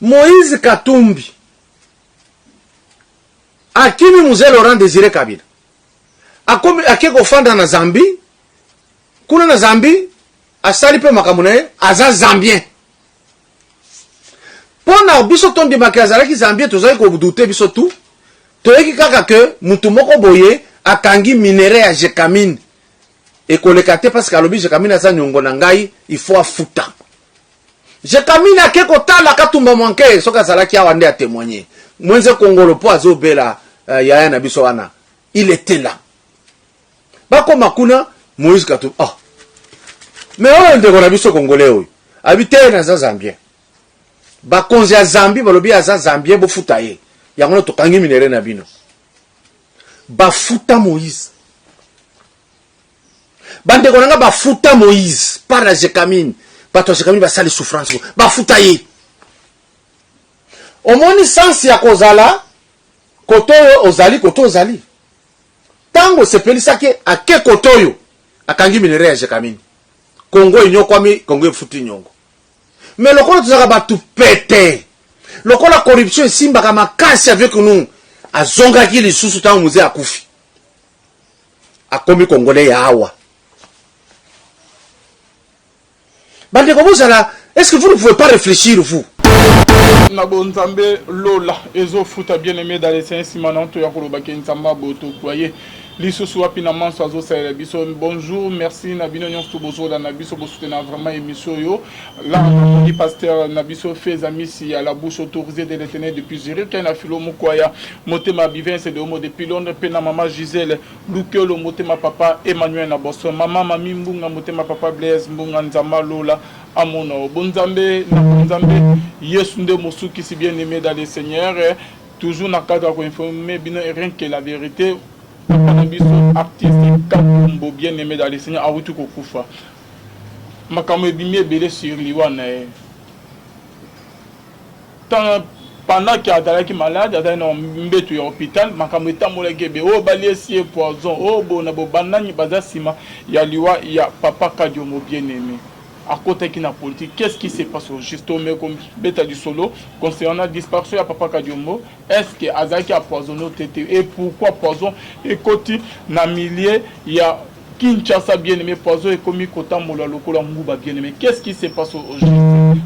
Moïse Katumbi akimi Mzee Laurent Désiré Kabila akeko fanda na Zambie, kuna na Zambie asali pe makambo na ye aza Zambien. Pona biso tondi makazalaki Zambien tozali ko douter biso tout. Toyeki kaka ke mutu moko boye akangi minere ya Jekamine ekoleka te parce que alobi Jekamine aza nyongo na ngai il faut afuta. Jekamine akeko tala katumba mwanke soka azalaki awa nde a témoigner. Mwenze Kongolo po azobela yaya na biso wana. Il était là. Bako makuna Moïse Katumbi. Ah. Mais on ndeko na biso Congolais oyo. Habité na Zambien. Bakonzi ya Zambie balobi aza Zambien bo futa ye. Yango to kangi minere na bino. Bafuta Moïse. Bandeko nanga bafuta Moïse par la Jekamine. Bato Jekamine basali souffrance. Bafuta ye. Omoni sensi ya kozala kotoyo ozali koto ozali. Tango sepelisaki ake kotoyo akangi minere ya Jekamine. Kongo inyokwami Kongo efuti nyongo. Mais lokola tozaka batu pete. Lokola corruption simbaka makasi avec nous. Azongaki lisusu tango muze akufi. Akomi Congolais ya awa. Bande comme ça là, est-ce que vous ne pouvez pas réfléchir vous? Nabonzambe Lola ezo futa bien aimé dans les saints simananto ya kolobaki nzamba boto croyez lisusu wapi na manso azo sa biso. Bonjour, merci Nabino nyonso bozo la Nabiso bo soutenir vraiment émission yo. Là on dit pasteur Nabiso fait amis si à la bouche autorisée de l'Éternel depuis Zurich na filo mokoya motema bivin c'est de homo depuis Londres pe na maman Gisèle Lukelo motema papa Emmanuel na bosso maman mami mbunga motema papa Blaise mbunga nzamba Lola amono bonzambe na bonzambe Yesu nde mosuki si bien aimé dans le Seigneur toujours na cadre à informer bien rien que la vérité. Artiste Katumbo bien aimé dans le Seigneur awutu kokufa makambo ebimi belé sur liwana pendant qu'il a malade il a mbetu ya hôpital makambo etamola kebe o baliesi poison o bona bo banani bazasima ya liwa ya papa Kadiombo bien aimé. À côté qui n'a politique, qu'est-ce qui se passe au juste au mieux comme bêta du solo concernant la disparition de Papa Kadiombo? Est-ce que Azaki a poisonné au TT? Et pourquoi poison? Et côté na millier, il y a Kinshasa bien aimé poison et comme Kota Mola Lokola Mouba bien aimé. Qu'est-ce qui se passe au juste?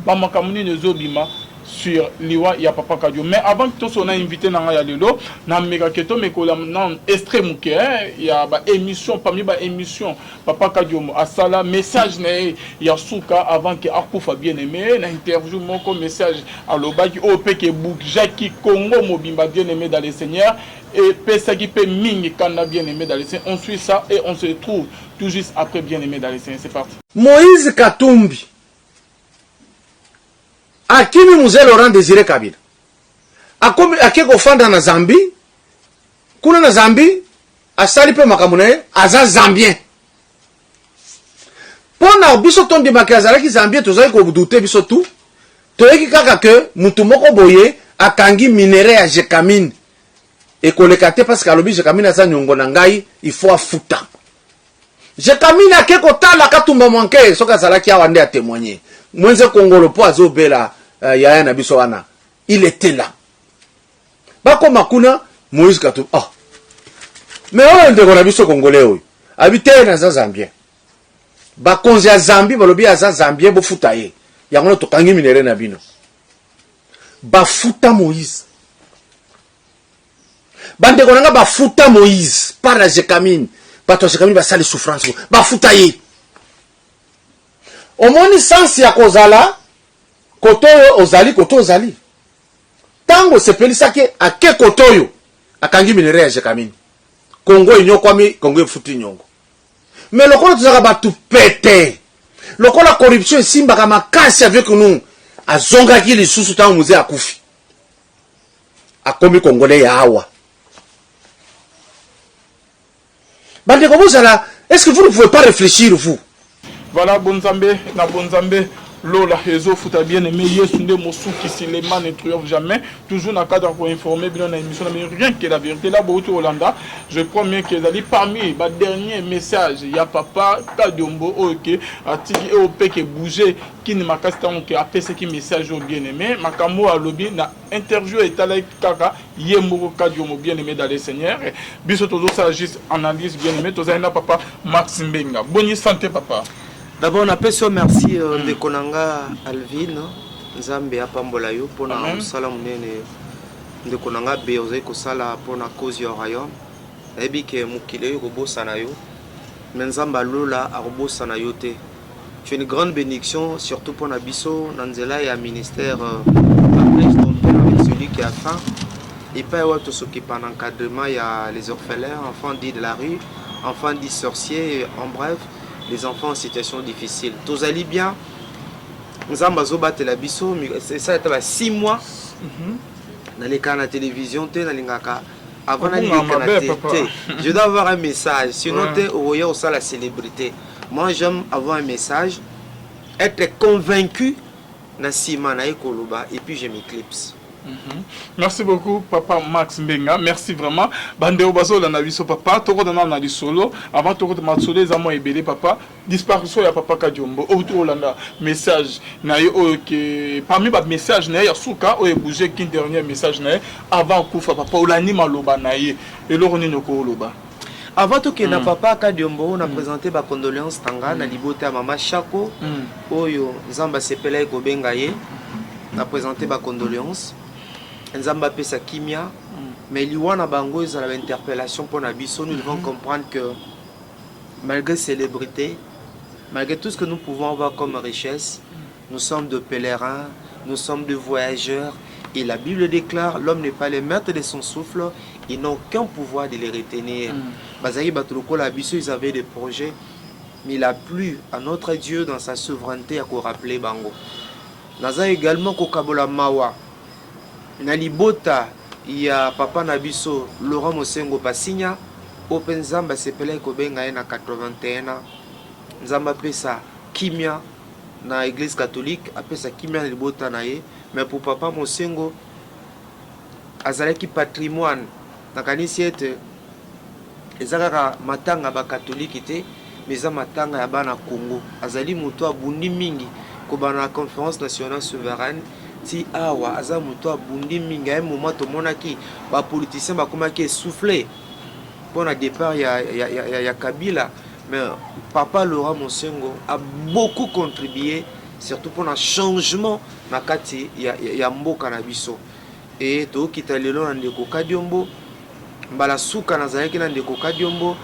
Maman Kamuni Nezobima sur Liwa il y a Papa Kadiombo. Mais avant que tout soit invité dans la lelo, na méga keto mais qu'on a extrême il y a ba émission parmi ba émission Papa Kadiombo à sala message né il y a souka avant que akufa bien aimé na interview mon message à l'obaki au peke bouk Jackie Congo mobimba bien aimé dans le Seigneur et Pesaki pe mingi kana bien aimé dans le Seigneur. On suit ça et on se retrouve tout juste après bien aimé dans le Seigneur. C'est parti. Moïse Katumbi akimi Mzee Laurent Désiré Kabila akeko fanda na Zambie, kuna na Zambie asali pe makambo na ye aza Zambien. Pona biso tondi makazalaki Zambien tozali ko douter biso tout. Toyeki kaka ke mutu moko boye akangi minere ya Jekamine ekoleka te parce que alobi Jekamine aza nyongo na ngai il faut afuta. Jekamine akeko tala katumba mwanke soka azalaki awa nde a témoigner. Mwenze Kongolo po azobela yaya na biso wana. Il était là. Bako makuna Moïse Katumbi. Ah. Mais on ndeko na biso Congolais oyo. Habité na Zambien. Bakonzi ya Zambie balobi aza Zambien bo futa ye. Yango to kangi minere na bino. Bafuta Moïse. Bandeko nanga bafuta Moïse par la Jekamine. Bato Jekamine basali souffrance. Bafuta ye. Omoni sensi ya kozala kotoyo ozali koto ozali. Tango sepelisaki ake kotoyo akangi minere ya Jekamine. Kongo inyokwami Kongo efuti nyongo. Mais lokola tozaka batu pete. Lokola corruption simbaka makasi avec nous. Azongaki lisusu tango muze akufi. Akomi Congolais ya awa. Bande comme ça là, est-ce que vous ne pouvez pas réfléchir vous? Voilà, Bonzambe, na Bonzambe, Lola réseau Fouta bien aimé Yesunde Moussou qui si les man ne triomphe jamais toujours dans le cadre pour informer bien dans l'émission mais rien que la vérité là beaucoup Hollanda je crois bien que les parmi les derniers messages il y a papa Kadiombo OK atiki EOP qui bouger qui ne m'a cassé tant que après ce qui message bien aimé makamo a lobby na interview et talai kaka Yembo Kadiombo bien aimé dans les seigneurs biso toujours ça juste analyse bien aimé tous na papa Max Mbenga bonne santé papa. D'abord, on appelle ça merci de Konanga Alvin, Nzambe apambola yo pour na sala munene de Konanga Beoze ko sala pour na cause yo rayon. Ebi ke mukile yo bossa na yo. Nzamba lola a bossa na yo te. Tu es une grande bénédiction surtout pour na biso Nanzela et à ministère avec celui qui a faim. Et pas ouais tout ce qui pendant encadrement il y a les orphelins, enfants dits de la rue, enfants dits sorciers en bref. Les enfants en situation difficile. Tous allez bien. Nous avons battu la biso. C'est ça, il y a 6 mois. Dans les canaux de télévision, avant d'aller je dois avoir un message. Sinon, tu es au la célébrité. Moi, j'aime avoir un message. Être convaincu dans Simana et Koloba. Et puis, je m'éclipse. Merci beaucoup papa Max Mbenga merci vraiment bandeo bazo la nabiso papa toko dana na di solo avant toko de matsole za mo ebele papa disparition ya papa Kadiombo autour landa message na yo que parmi ba message na ya suka o bouger kin dernier message na avant kufa papa olani maloba na ye eloko nini ko loba. Avant tout que na papa Kadiombo on a présenté ba condoléances tanga na libota ya mama Chako oyo nzamba sepela ko benga ye na présenté ba condoléances Nzamba pesa kimia mais liwana bango ils ont l'interpellation pour Nabiso nous devons comprendre que malgré célébrité malgré tout ce que nous pouvons avoir comme richesse nous sommes de pèlerins nous sommes de voyageurs et la Bible déclare l'homme n'est pas le maître de son souffle ils n'ont aucun pouvoir de les retenir Bazaki Batuloko la Biso ils avaient des projets mais il a plu à notre Dieu dans sa souveraineté à quoi rappeler bango Naza également Kokabola Mawa Nalibota, il y a papa Nabiso, Laurent Mosengo Pasinya, Open Zamba sepele kobenga na 81 ans. Zamba pesa kimia na église catholique, apesa kimia na libota na ye, mais pour papa Mosengo azalaki patrimoine na kanisi ete ezaka matanga ba catholique te, mais za matanga ya bana Congo. Azali muto abundi mingi ko bana conférence nationale souveraine. Si awa aza muto abundi mingi à un moment to monaki ba politicien ba komaki essoufflé pour le départ ya Kabila mais papa Laurent Mosengo a beaucoup contribué surtout pour un changement na kati ya mboka na biso et to kitalelo na ndeko Kadiombo mbala suka na zalaki na ndeko Kadiombo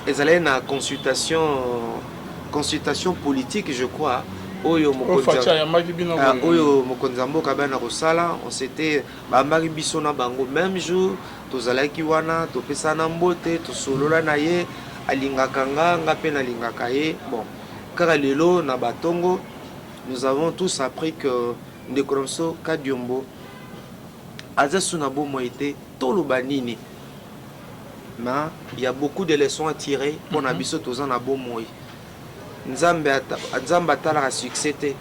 ezalaki na consultation politique je crois oyo mokonzambo kabana kosala on s'était bambaki biso na bango même jour tozalaki wana topesana mbote tosolola na ye alingaka nga pe nalingaka ye bon kaka lelo na batongo nous avons tous appris que Ndekolomso Kadiombo aza suna bomo été toloba nini mais il y a beaucoup de leçons à tirer pour na biso tozana na bomo Nzambe atala la succès te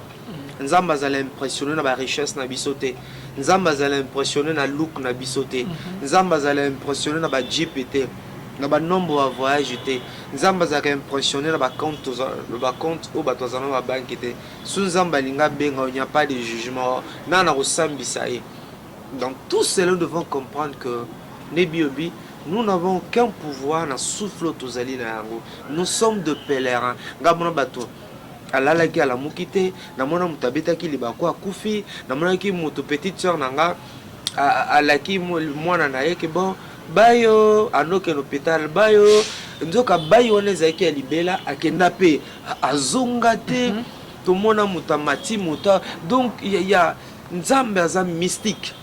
Nzambe azala impressionné na ba richesse na biso te Nzambe azala impressionné na look na biso te Nzambe azala impressionné na ba jeep te na ba nombre de voyage te Nzambe azala impressionné na ba compte au bato azana ba banque te su Nzambe linga benga il n'y a pas de jugement na kosambisa ye donc tous cela nous devons comprendre que nebiobi nous n'avons qu'un pouvoir na souffle tozali na yango nous sommes de pèlerins ngabona bato alalaki ala mukite na mona mutabetaki libako akufi na mona ki moto petite sœur nanga alaki mwana na yeke bon bayo anoke l'hôpital bayo nzoka bayo onezaki libela akenda pe azonga te to mona mutamati muta donc il y a nzambe aza mystique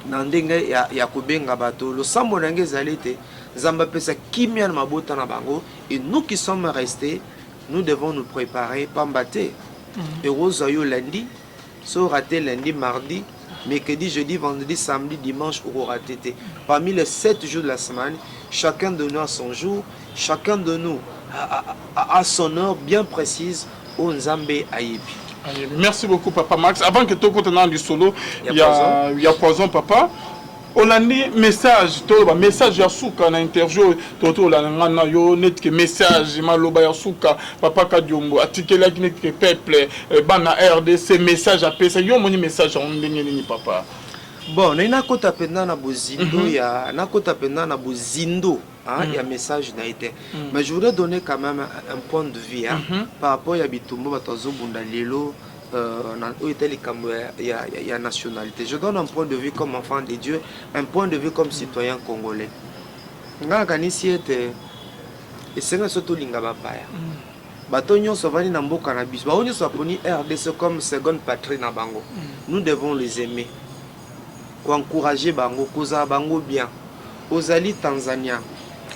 Nandenge ya kubenga bato le sambo nange zalete Zamba pesa kimia na mabota na bango et nous qui sommes restés nous devons nous préparer pambate et rosayo lundi so raté lundi mardi mercredi jeudi vendredi samedi dimanche ou raté parmi les 7 jours de la semaine chacun de nous a son jour chacun de nous a son heure bien précise o nzambe ayebi. Merci beaucoup Papa Max. Avant que tu continues du solo, il y a Poison Papa. On a dit message, message ya suka na interview toto la ngana yo net que message maloba ya suka Papa Kadiombo article la net que peuple bana RDC message à pesa yo moni message on ndenge ni papa. Bon, na kota penda na bozindo ya na kota penda na bozindo il y a message n'a été. Mais je voudrais donner quand même un point de vue par rapport à Bitumbo Batazo Bundalelo. Il y a nationalité. Je donne un point de vue comme enfant de Dieu, un point de vue comme citoyen congolais. Ngakanisie ete esenga soto linga bapaya. Batonyo sovani na mboka na biso. Baonyo soponi RDC comme seconde patrie na bango. Nous devons les aimer. Encourager bango, koza bango bien. Ozali Tanzania,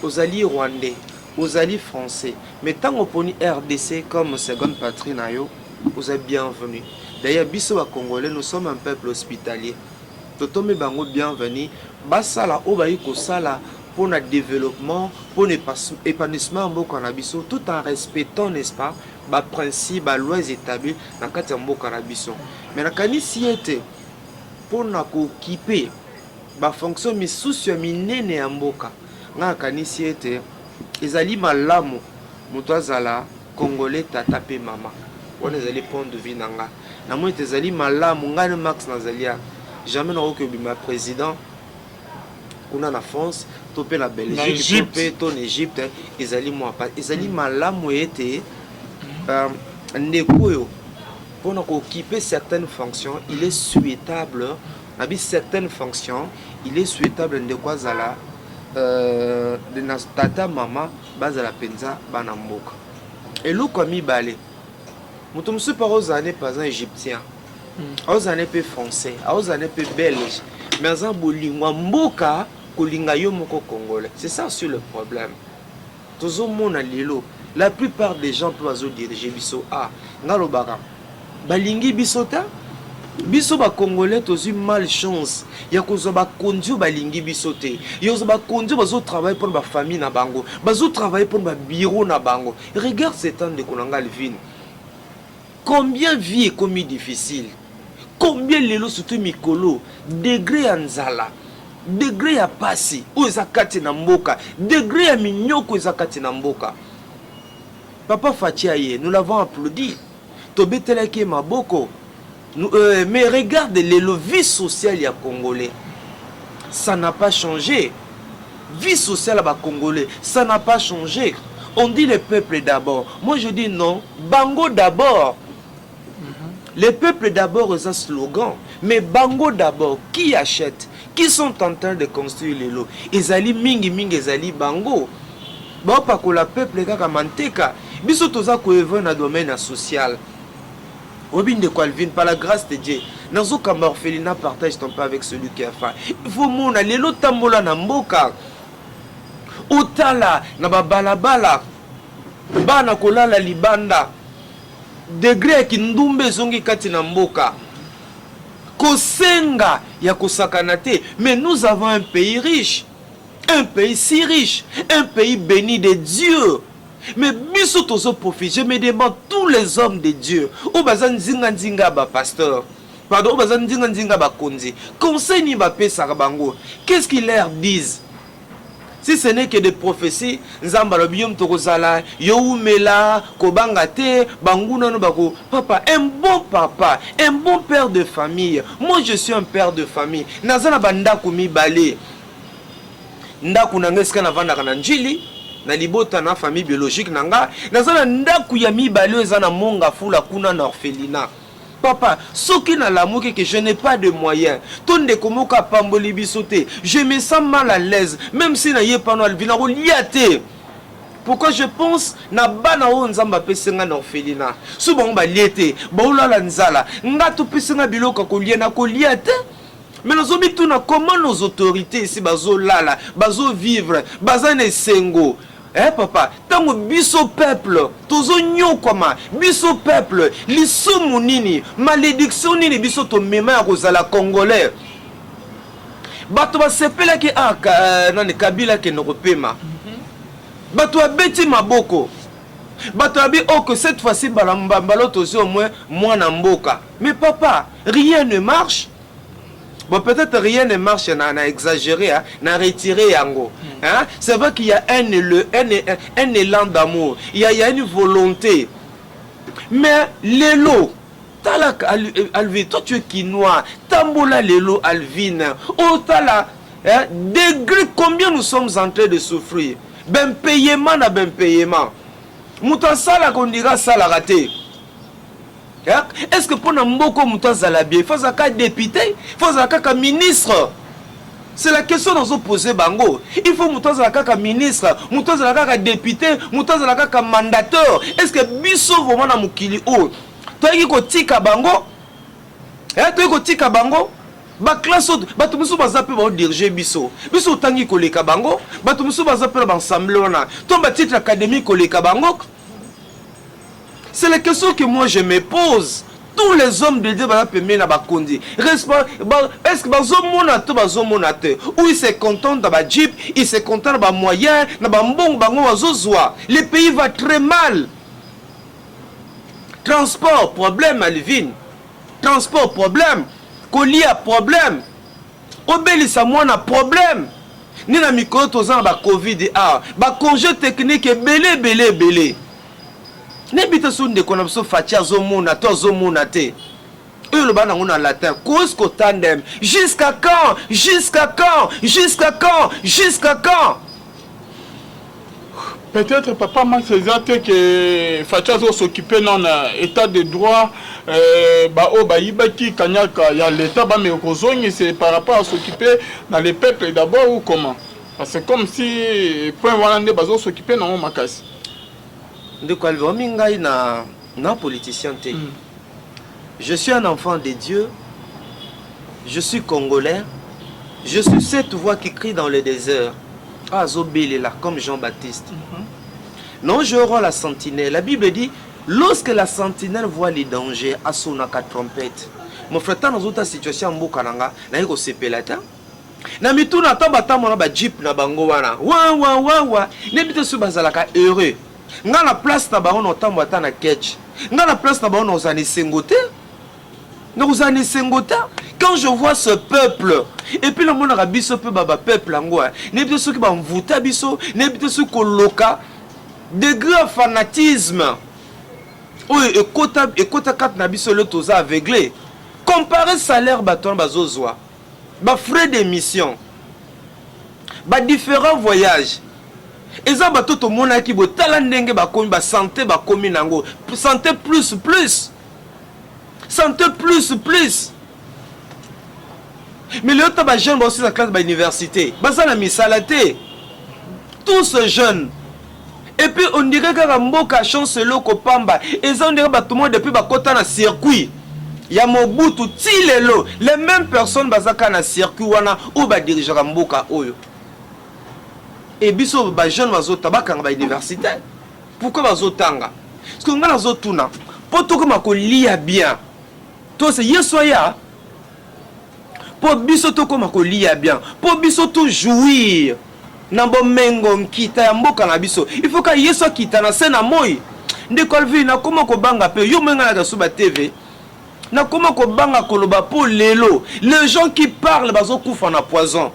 ozali Rwandais, ozali Français. Mais tant on poni RDC comme seconde patrie na yo, vous êtes bienvenus. D'ailleurs, biso wa Congolais, nous sommes un peuple hospitalier. Totome bango bienvenue. Basala obayi ko sala pour le développement, pour l'épanouissement mboka na biso, tout en respectant, n'est-ce pas, ba principe, ba lois établies dans kati mboka na biso. Mais na kanisi ete pour na ko kiper ba fonction misusu ya minene ya mboka. Na kanisi ete ezali malamu muto azala Congolais tata pe mama. On est allé point de vue nanga. Na moi te zali malamu ngane Max Nazalia. Jamais na que ma président on a la France, topé la Belgique, topé ton Égypte, ezali moi pas. Ezali malamu été ndeko pour occuper certaines fonctions, il est souhaitable na certaines fonctions, il est souhaitable ndeko zala de na tata mama bazala penza bana mboka. Et lo komi balé. Moutou moussou par aux années pas un égyptien, aux années peu français, aux années peu belge, mais en bolingwa mboka kolinga yo moko congolais. C'est ça sur le problème. Tozo mona lelo, la plupart des gens peuvent diriger biso ngalo baka. Balingi bisota, biso ba congolais tozu malchance. Ya kozo ba kondio balingi bisote. Yo zo ba kondio bazo travailler pour ba famille na bango, bazo travailler pour ba bureau na bango. Regarde cet temps de konanga Lvin. Combien vie est commis difficile? Combien les lots surtout mikolo? Degré à nzala, degré à passi, ou zakati na mboka, degré à mignoko zakati na mboka. Papa Fatiaye, nous l'avons applaudi. Tobeteleke maboko. Mais regarde les vie sociale ya congolais. Ça n'a pas changé. Vie sociale à congolais, ça n'a pas changé. On dit le peuple d'abord. Moi je dis non, bango d'abord. Les peuples d'abord ont un slogan, mais bango d'abord. Qui achète? Qui sont en train de construire les lots? Ezali mingi mingi ezali bango. Ba pa ko la peuple kaka manteka. Biso toza ko évoluer na domaine social. Obin de Calvin par la grâce de Dieu. Nazo kama orphelinat partage ton pas avec celui qui a faim. Il faut mona les lots tambola na mboka. Otala na balabala. Bana kolala libanda. Degré ki ndumbe zongi kati na mboka. Kosenga ya kosakanate. Mais nous avons un pays riche. Un pays si riche. Un pays béni de Dieu. Mais biso tozo profite. Je me demande tous les hommes de Dieu. Obazan zinga nzinga ba pasteur. Pardon, obazan zinga nzinga ba konzi. Conseil ni ba pesa bango. Qu'est-ce qu'ils leur disent? Si ce n'est que des prophéties, nzamba lobium tokozala, youmela, kobangate, banguna no bako. Papa, un bon papa, un bon père de famille. Moi je suis un père de famille. Nazana banda kumi balé. Ndaku nangeska na vanda kana njili, na libota na famille biologique nanga. Nazana ndaku ya mi balé zana monga fula kuna na orphelinat. Papa, ce qui n'a l'amour que je n'ai pas de moyens. Ton de komoka pamboli bisote. Je me sens mal à l'aise. Même si na yepano alvinaro liate. Pourquoi je pense na bana o nzamba pesenga na orphelinat. Souvent ba liete, ba ulala nzala. Ngatu pesenga biloka ko liena ko liate. Mais nous avons tout comment nos autorités ici bazo lala, bazo vivre, bazane sengo. Eh papa, tango biso peuple, tozo nyokoma, biso peuple, liso munini, malédiction nini biso to mema ya kozala congolais. Bato ba sepela ki nani kabila ke nokopema. Bato abeti maboko. Batabi, oh, que cette fois-ci, balot aussi au moins, moi n'amboka. Mais papa, rien ne marche. Bon, peut-être rien ne marche, on a exagéré, on a retiré yango. Hein? C'est vrai qu'il y a un élan d'amour, il y a une volonté. Mais l'élo, Alvin, toi tu es quinois, Tambola l'élo, Alvin, oh t'as hein? Degré combien nous sommes en train de souffrir. Ben paiement na ben paiement. Mouta sala qu'on dira sala raté. Est-ce que pour Namboko Mouta Zalabie, il faut un député, il faut un ministre? C'est la question que nous posons Bango. Il faut Mouta Zalaka ministre, Mouta Zalaka député, Mouta Zalaka mandateur. Est-ce que Bisso vraiment na Mukili ou? Toi qui kotika Bango? Toi qui kotika Bango? Ba classe batu musu bazape ba diriger Bisso. Bisso tangi koleka Bango, batu musu bazape ba ensemble ona. Tomba titre académique koleka Bango. C'est la question que moi je me pose. Tous les hommes de Dieu est-ce que ou ils se contentent de jeep, ils se contentent de moyens, le pays va très mal. Transport, problème, Alvin. Transport, problème. Colis, problème. Obélissa, moi, problème. Ni na micro, tozan, Covid, congé technique, belé. Nebita son de konapso fatia zomona to zomona te. Eux le bana on en latin cause qu'au tandem. Jusqu'à quand? Peut-être papa m'a saisi que fatia zo s'occuper non état de droit ibaki kanyaka ya l'état ba me kozongi c'est par rapport à s'occuper dans les peuples d'abord ou comment? Parce que comme si point voilà ne bazo s'occuper non makasi. De quoi na politicien. Je suis un enfant de Dieu. Je suis congolais. Je suis cette voix qui crie dans le désert. Ah, Zobel est là, comme Jean-Baptiste. Non, je rends la sentinelle. La Bible dit, lorsque la sentinelle voit les dangers, à son trompette. Mon frère, dans une situation en Bokananga, n'a pas de pelata. Na mitu na tabata mona ba jeep na bango wana. Wa. Nebite su bazalaka heureux. Nga la place na bango na tambo ata na ketch. Nga la place na bango na ozani sengote. Quand je vois ce peuple, et puis le monde a biso peu baba peuple ango, nebite su ki ba mvuta biso, nebite su ko loka de grand fanatisme. Oui, ekota kat na biso le toza aveuglé. Comparer salaire baton bazozwa. Ba frais d'émission. Ba différents voyages. Et ça bato to mona ki bo tala ndenge ba komi ba santé ba komi nango. Santé plus. Santé plus. Mais le autre ba jeune ba aussi la classe ba université. Ba ça na misalate. Tous ces jeunes. Et puis on dirait que Ramboka chancelo ko pamba. Et ça on dirait ba tout le monde depuis ba kota na circuit. Ya Mobutu tilelo les mêmes personnes bazaka na circuit wana ou ba diriger Ramboka oyo. Et biso ba jeune bazo tabaka ba université. Pourquoi bazo tanga? Parce que ngana zo tuna. Poto ko mako lia bien. To se yesoya. Po biso to ko mako lia bien. Po biso to jouir. Nambo mengo mkita ya mboka na biso. Il faut ka yeso kita na sena moi. Ndeko vi na koma ko banga pe yo menga na suba TV. Na koma ko banga koloba po lelo. Les gens qui parlent bazo kufa na poison.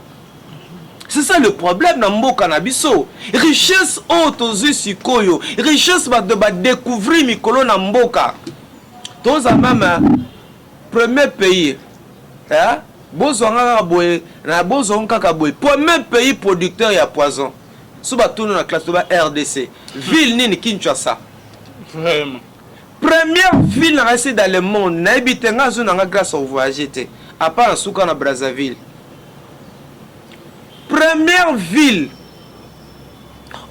C'est ça le problème dans mboka na biso. Richesse haute aux sikoyo. Richesse ba découvrir mikolo na mboka. Toza même premier pays. Hein? Bozonga boy na bozonga kaka boy. Premier pays producteur ya poison. Suba tourne na classe ba RDC. Ville nini Kinshasa. Vraiment. Première ville restée dans le monde. Na ebitenga zo na grâce au voyage té. À part Souka na Brazzaville. Première ville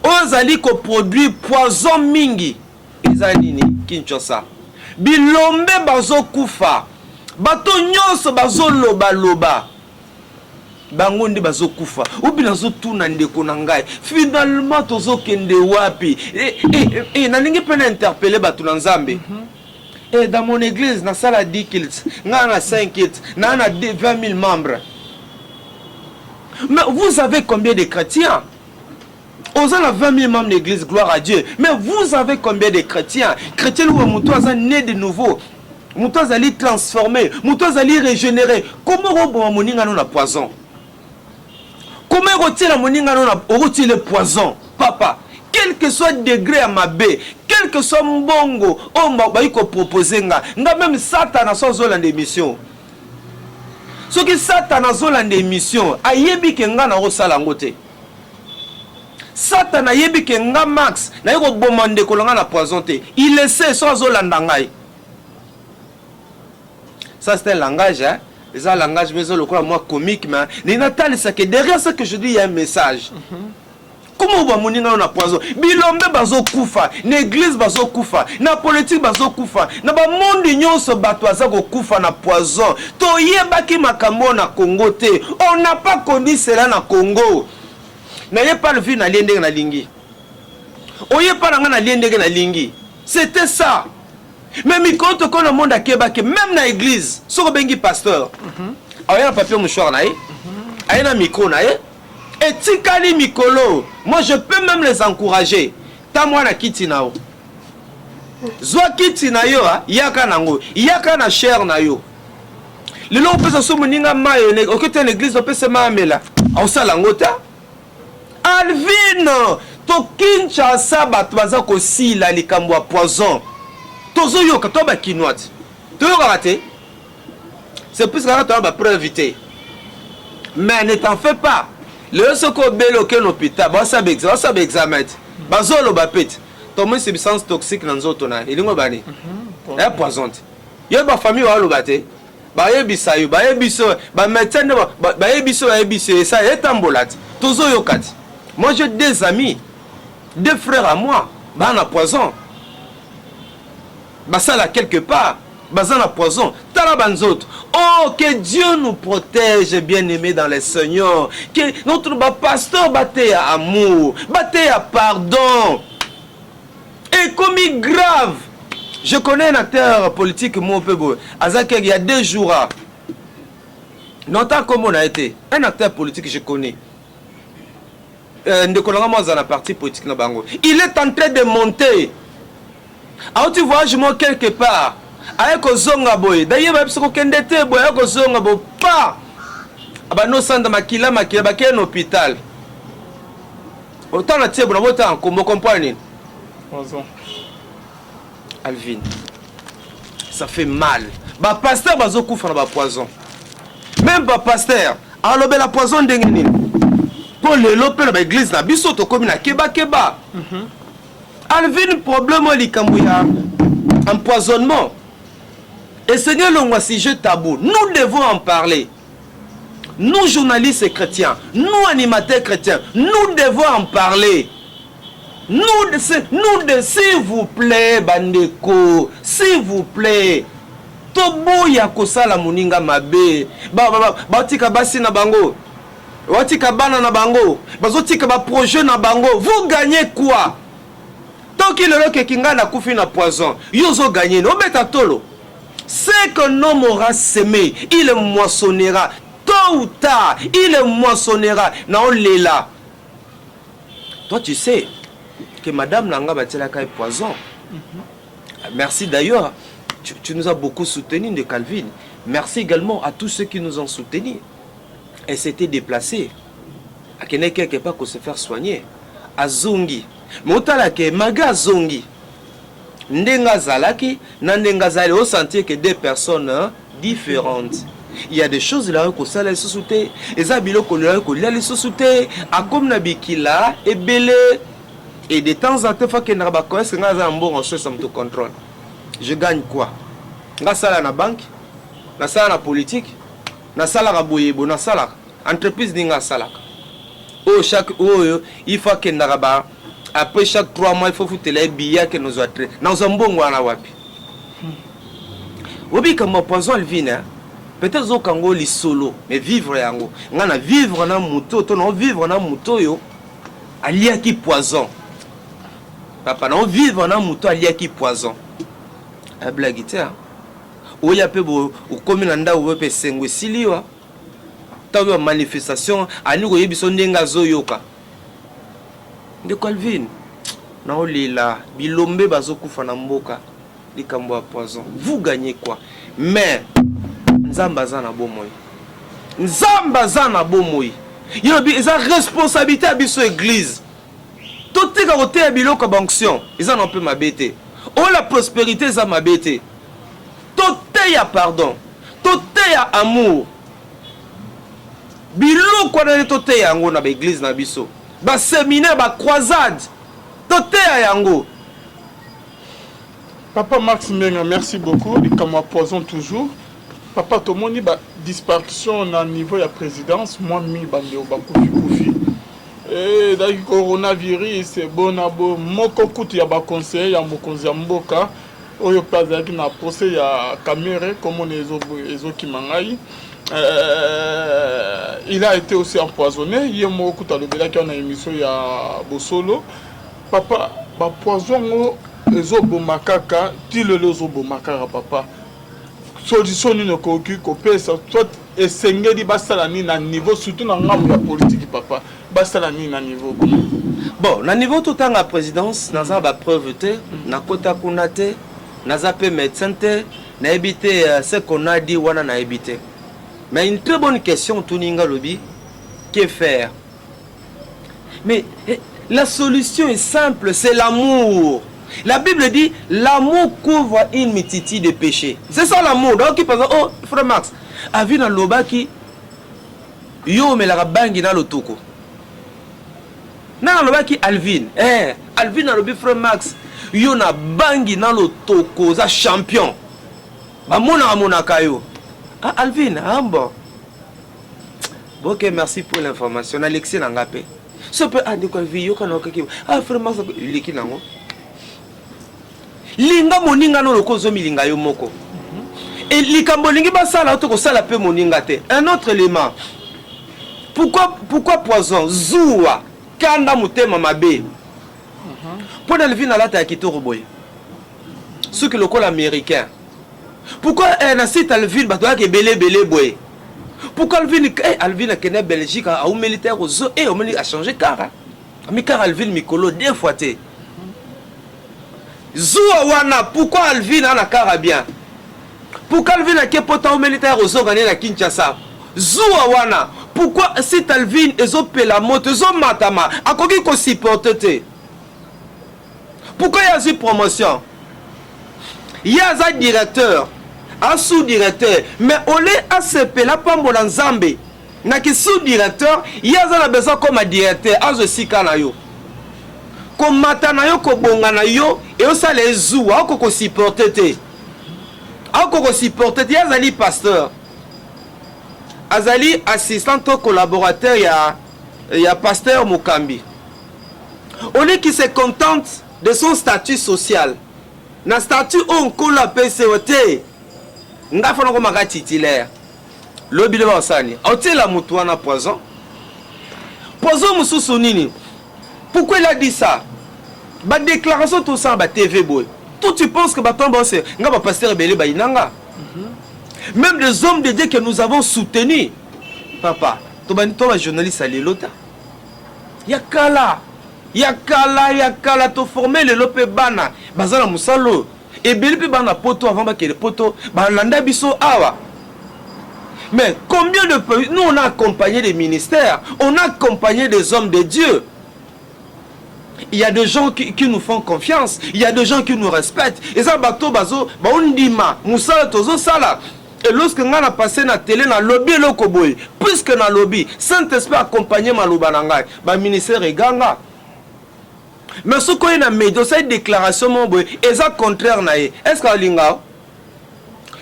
ozali ko produit poison mingi ezali ni Kinshasa. Bilombe bazo kufa. Bato nyonso bazo loba. Bango ndi bazo kufa. Obi nazo tuna ndeko na ngai. Finalement tozo kende wapi? Na ningi pena interpeller bato na Nzambe. Et dans mon église na sala 10 kilts, na 5 kilts, na 20 000 membres. Mais vous avez combien de chrétiens? On a 20 000 membres d'église, gloire à Dieu. Mais vous avez combien de chrétiens? Chrétiens où Moutois a né de nouveau. Moutois a transformé. Moutois a régénéré. Comment on moninga non poison? Comment on retire la moninga non le poison? Papa, quel que soit le degré à ma baie, quel que soit mon bongo, on m'a proposé nga même Satan a son zone d'émission. Ce qui Satan a zone d'émission, a yebi kenga na rosala ngote. Satan a yebi kenga Max, na yoko bomande kolanga na poisonté. Il essaie son zone ndangai. Ça c'est un langage, hein. C'est un langage, mais c'est le moi comique, mais Nénatal, c'est que derrière ce que je dis, il y a un message. Comment on va monter dans la poison? Bilombe bazo kufa, l'église bazo kufa, la politique bazo kufa, na ba monde union se battoisa go kufa na poison. To yebaki makambo na Congo te. On n'a pas connu cela na Congo. Na ye pas le vu na liende na lingi. Oye pas na liende na lingi. C'était ça. Mais mi compte qu'on le monde à Québec, même na église, sur bengi pasteur. Aya na papier mouchoir na ye. Aya na micro na ye. Et tikali mikolo, moi je peux même les encourager. Ta moi na kiti na yo. Zwa kiti na yo, yaka nango, yaka na cher na yo. Le long peut se moninga mayo, okete l'église peut se mamela. Au salangota. Alvin, to Kinshasa batwaza ko sila likambo poison. Tozo yo kato ba kinwat. To yo raté. C'est plus que tu as preuve. Mais ne t'en fais pas. Le soko belo que l'hôpital, bah ça examen, bah zolo bah pète. Ton substance toxique dans zoto na, il est bani. Elle poisonte. Y'a ba famille ou alo baté. Bah yebisa yo, bah yebiso, bah maintenant bah yebiso ça est embolat. Tozo yo kat. Moi j'ai des amis, des frères à moi, bah na poison. Bah ça là quelque part. Bazan la poison, Talabanzot. Oh, que Dieu nous protège, bien-aimés dans le Seigneur. Que notre pasteur battait à amour, battait à pardon. Et comme il grave, je connais un acteur politique, mon peuple, Azak, il y a 2 jours. Longtemps comme on a été, un acteur politique, je connais. Parti politique, il est en train de monter. Alors tu vois, je monte quelque part. Ayeko zonga boy d'ailleurs ba bisoko kendete boy ayeko zonga bo pa abano sanda makila ba ken hôpital autant na tiebo na bota en kombo comprendre Alvin ça fait mal ba pasteur bazo kufa na ba poison même ba pasteur alobe la poison ndenge nini pour le lope na ba église na biso to komi na keba Alvin problème likambo ya empoisonnement. Et Seigneur, si je tabou, nous devons en parler. Nous, journalistes chrétiens, nous, animateurs chrétiens, nous devons en parler. Nous, s'il vous plaît, Bandeko, s'il vous plaît. Tobo ya kosala muninga mabe. Batika basi na bango. Batika bana na bango. Bazotika ba projet na bango. Vous gagnez quoi? Tant qu'il est là que kinga na kufi na poison, yozo gagner. No beta tolo. C'est qu'un homme aura semé, il moissonnera. Tôt ou tard, il moissonnera. Non, il est là. Toi, tu sais que Madame Nanga Batelaka est poison. Merci d'ailleurs. Tu nous as beaucoup soutenus de Calvin. Merci également à tous ceux qui nous ont soutenus. Elle s'était déplacée. À quelque part pour se faire soigner. À Zongi. Motalake, Maga Zongi. Ndenga zalaki, nandenga zali, au sentir que 2 personnes différentes. Il y a des choses là que ça les sous-souté, et ça bilo que les sous-souté, à comme nabikila et belé, et de temps en temps faut que n'abako est-ce que n'a un bon chose ça me contrôle. Je gagne quoi? Na sala na banque, na sala na politique, na sala na boyebo, na sala entreprise dinga sala. Oh chaque il faut que n'aba après chaque 3 mois, il faut foutre les billets que nous autres. Nous sommes bons à la wapi. Obi comme poison le vin, peut-être au Congo li solo, mais vivre yango. Ngana vivre na moto, to non vivre na moto yo. Alia qui poison. Papa non vivre na moto alia qui poison. A blaguité. Oya pe bo o komi na nda o pe sengwe siliwa. Tawo manifestation ani ko yebiso ndenga zo yoka. de Calvin na olila bilombe bazokufa na mboka likambo ya poison. Vous gagnez quoi? Mais nzamba za na bomoi. Nzamba za na bomoi. Yobi eza responsabilité à biso église. Tout est côté à biloko banction. Ils en ont peu mabete. Oh la prospérité za mabete. Tout ya pardon. Tout ya amour. Biloko na tout ya yango na église na biso. Ba séminaire ba croisade. Tout ya yango. Papa Max Mbenga, merci beaucoup. Et comme poison toujours. Papa Tomoni, disparition au niveau de la présidence. Moi, mi bande au Bakoufi. Et dans le coronavirus, c'est bon à bon. Moko kout ya ba conseiller ya mokonzi mboka. Oyo paza ki na procès ya caméra comme on ezo kimangai. Il a été aussi empoisonné. Il y a moko kout alobela ki na émission ya Bosolo. Papa, ba poison ezo bomakaka, ti le ezo bomakaka papa. Solution ni ko pesa soit esengeli basala ni na niveau surtout na ngambo ya politique papa. Basala ni na niveau. Bon, na niveau tout en la présidence, naza ba preuve te, na kota kunate, naza pe médecin te, na éviter ce qu'on a dit wana na éviter. Mais une très bonne question Tuninga Lobi, que faire? Mais la solution est simple, c'est l'amour. La Bible dit l'amour couvre une multitude de péchés. C'est ça l'amour. Donc il pense oh frère Max, avi na lobaki yo me la bangi na lotoko. Na lobaki Alvin. Alvin na lobi frère Max, yo na bangi na lotoko za champion. Ba mona kayo. Ah Alvin, bon. OK, merci pour l'information. Alexis Nangape. Ce peut andi ko vi yo kana okaki. Ah frère Max liki nango. Linga moninga no lokozo milinga yo moko. Et likambo lingi basala to ko sala pe moninga te. Un autre élément. Pourquoi poison zuwa kanda mutema mabe. Pour Elvin alata ya kitoro boy. Ce que le col américain. Pourquoi na site Elvin bato ke belé boy. Pourquoi Elvin a kene Belgique a ou militaire au zo et au a changé car. Mais car Elvin mikolo deux fois te. Zoua wana, pourquoi Alvin a la carabien? Pourquoi Alvin a kepota au militaire aux organes à Kinshasa? Zoua wana, pourquoi si Alvin est au la moto, au matama, à quoi qu'on supporte? Pourquoi il y a une promotion? Il y a un directeur, un sous-directeur, mais au lieu de se la pambola nzambe, n'a que sous-directeur, il y a un besoin comme un directeur, à ce sikanayo. Comme matanayo ko bongana yo et on sale zou a ko supporter te a ko supporter te azali pasteur azali assistant au collaborateur ya pasteur Mukambi on est qui se contente de son statut social na statut on ko la PCOT nga fona ko maka titulaire le bile ba sani auté la mutu na poison mususu nini. Pourquoi il a dit ça? Ba déclaration tout ça ba TV boy. Tout tu penses que ba tombe c'est nga ba pasteur belé ba inanga. Même des hommes de Dieu que nous avons soutenus. Papa, to ba journaliste à l'elota. Yakala to former le lope bana bazala musalo et belé pe bana poto avant ba que le poto ba landa biso awa. Mais combien de pays nous on a accompagné des ministères, on a accompagné des hommes de Dieu. Il y a des gens qui nous font confiance, il y a des gens qui nous respectent. Et ça, bateau bazo, ba ondima, musala tozo sala. Et lorsque on a passé na télé na lobby le koboy, puisque na lobby, Saint-Esprit accompagné malouba nangai, ba ministère eganga. Mais ce qu'on a mis dans cette déclaration mon boy, est ça contraire na ye. Est-ce que alinga?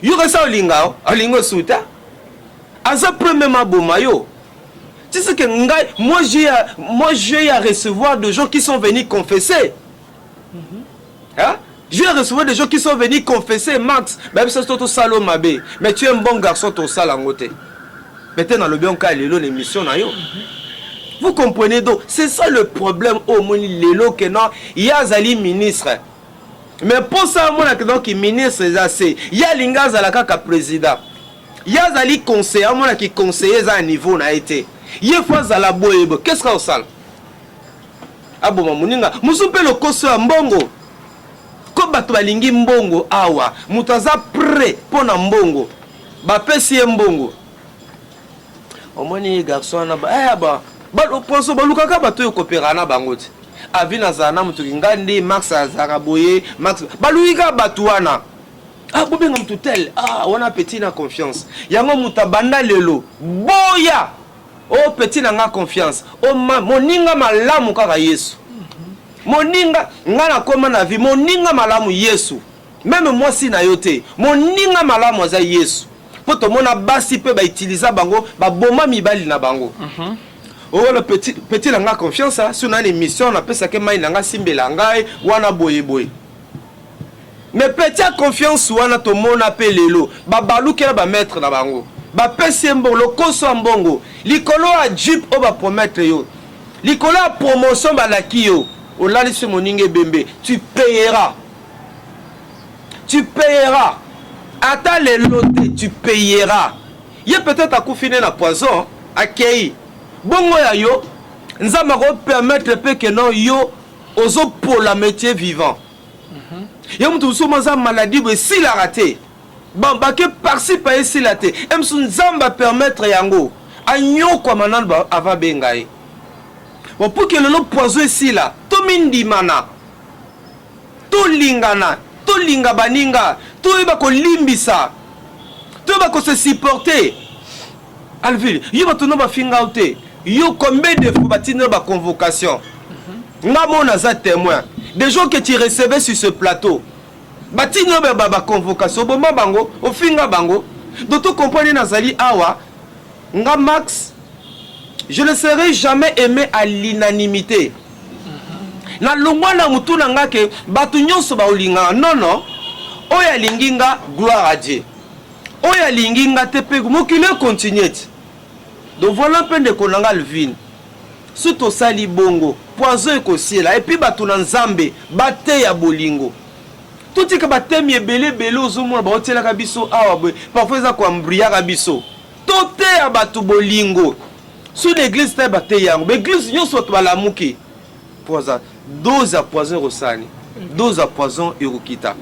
Yure ça alinga, alingo souta. Asa premièrement bomayo. Tu sais que moi j'ai à recevoir des gens qui sont venus confesser. Hein? Je vais recevoir des gens qui sont venus confesser, Max, même si c'est tout salon mabé, mais tu es un bon garçon ton salangote. Maintenant dans le bien cas l'émission na yo. Vous comprenez donc, c'est ça le problème au moins l'élo que non, il y a Zali ministre. Mais pour ça moi donc ministre c'est il y a Lingaza la kaka président. Il y a Zali conseiller, moi qui conseiller à un niveau na été. Il faut à la boyebe. Qu'est-ce qu'on sale? aboma moninga musu mpe lokoso ya mbongo ko bato balingi mbongo awa moto aza prêt mpona mbongo bapesi ye mbongo omoni garçon wana poso balukaka bato oyo kopera na bango te avi nazala na moto kinga nde max azalaka boye max balukika bato wana bobenga moto tel wana petit na confiance yango moto abanda lelo boya petit na nga confiance moninga malamu kaka yesu moninga nga nakoma na vie moninga malamu yesu meme mwasi na yo te moninga malamu aza yesu po tomona basi mpe bautiliza bango baboma mibali na bango le petit na nga confiance so na émission napesaka mai na nga simbela ngai wana boye mais petit confiance wana tomona mpe lelo babalukela bametre na bango bapesi mbongo lokoso ya mbongo likolo ya jip o bapromettre yo likolo ya promotion balaki yo olalisi moninga ebembe tu payeras ata lelo te tu payeras ye peut-être akufine na poison akei bongo ya yo nzamba ko permettre pe que non yo ozopola métier vivant yo mutu usoma za maladie bo sila raté bambake par-ci par sila te emsu nzamba permettre yango anyoko manana ba avant bengai bon pour que le poison sila to mindimana to lingana to linga baninga to eba ko limbisa to eba ko se supporter Alvin yo batono ba finga ute yo combien de fois batino ba convocation nga mona za témoin des gens que tu recevais sur ce plateau batino ba convocation bomba bango ofinga bango doto comprendre nazali awa nga Max je ne serai jamais aimé à l'unanimité na longwa na mutu na nga ke batu nyonso ba olinga non oya linginga gloire à Dieu oya linginga te pe mokile continuer. Donc voilà un peu de konanga Lvin. Surtout sali bongo, poison ekosiela et puis batu na nzambe, bate ya bolingo. Tout que bate mi belé ozomona ba otela ka biso awa boy. Parfois za ko ambria ka biso. Tote ya batu bolingo. Sous l'église ta bate yango. L'église nyonso to balamuki. Poison, dose à poison rosani. Dose à poison erokita.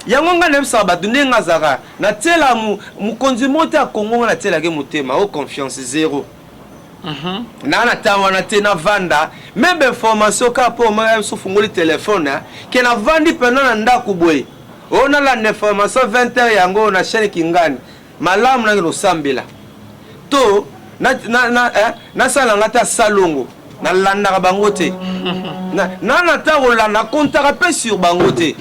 Yango nga nemsa batu nenga zara na tela mu konzimote ya Kongo na tela ke mutema au confiance zéro. Na tawa na tena vanda même information ka po ma so fungoli téléphone ke na vandi pendant na ndaku boy. Ona la information 20h yango na chaîne kingani. Malamu na ngelo sambela. To na sala ngata salongo na landa bango te. Na tawo la na kontaka pe sur bango te.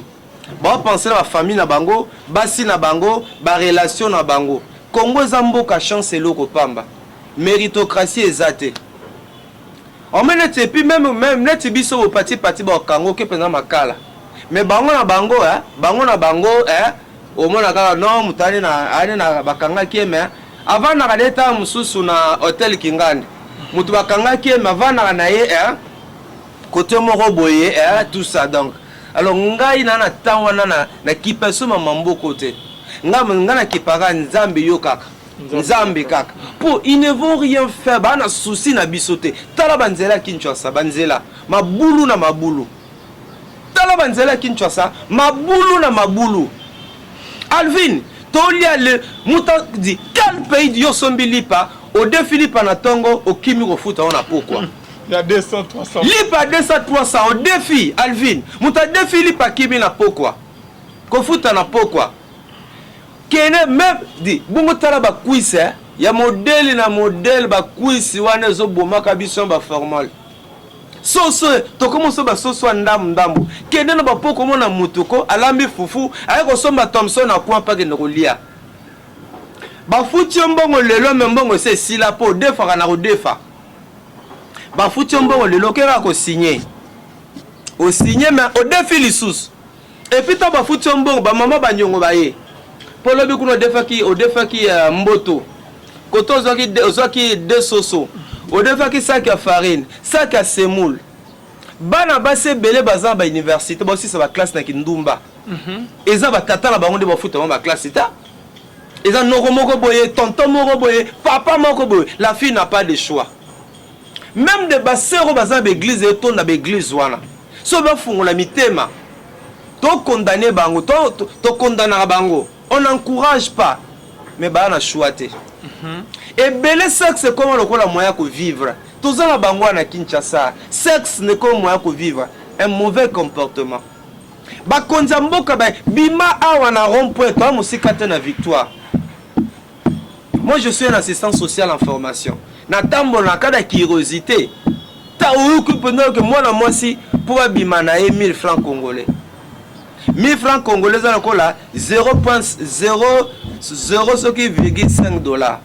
Ba penser la famille na bango, basi na bango, ba relation na bango. Congo zamboka chance loko pamba. Méritocratie ezate. On mène te puis même net biso au parti ba Congo ke pena makala. Mais bango na bango au mona kala non mutani na ani na bakanga kieme avant na kaleta mususu na hotel Kingani. Mutu bakanga kieme avant na ye côté moko boye tout ça donc. Alors ngai na tawana na kipeso mambo côté nga na kipaka nzambe yo kaka nzambe kaka pour ils ne vont rien faire ba na souci na bisote tala banzela Kinshasa banzela mabulu na mabulu tala banzela Kinshasa mabulu na mabulu Alvin tolia le muta dit quel pays yo sombilipa au défi lipa na tongo au kimi ko futa on a pourquoi. Il y a 200, 300. Lipa 200, 300 au défi, Alvin. Mouta défi lipa kimi na pokwa. Kofuta na pokwa. Kene même dit, bongo tala ba quiz ya modèle na modèle ba quiz wana zo bomaka biso ba formal. Soso to commence ba soso ndambu. Kene na ba poko mona mutuko alambi fufu, ayeko somba Thompson na point pa ke ngolia. Ba futi mbongo lelo mbongo c'est sila po defa na rodefa. Ba futi mbongo lelo kera ko signer. O signer mais au défi lissus. Et puis ta ba futi mbongo ba mama ba nyongo ba ye. Polo bi kuno defa ki mboto. Koto ozaki de soso. O defa ki sac à farine, sac à semoule. Bana base belé bazan ba université, ba aussi ça ba classe na kindumba. Eza ba tata na bango de ba futi ba classe ta. Eza noko moko boye, tonton moko boye, papa moko boye. La fille n'a pas de choix. même de basero baza l'église et ton na l'église wana so ba fungola mitema to condamner bango to condamner bango on n'encourage pas mais ba na choité et belé sexe c'est comment le moyen de vivre tous na bango na Kinshasa sexe n'est comme moyen de vivre un mauvais comportement ba konzamboka ba bima awa na rond-point to musika te na victoire. Moi je suis un assistant social en formation na tambo na kada curiosité ta pendant que moi si pour bima na 1000 francs congolais 1000 francs congolais za kola 0.005 dollars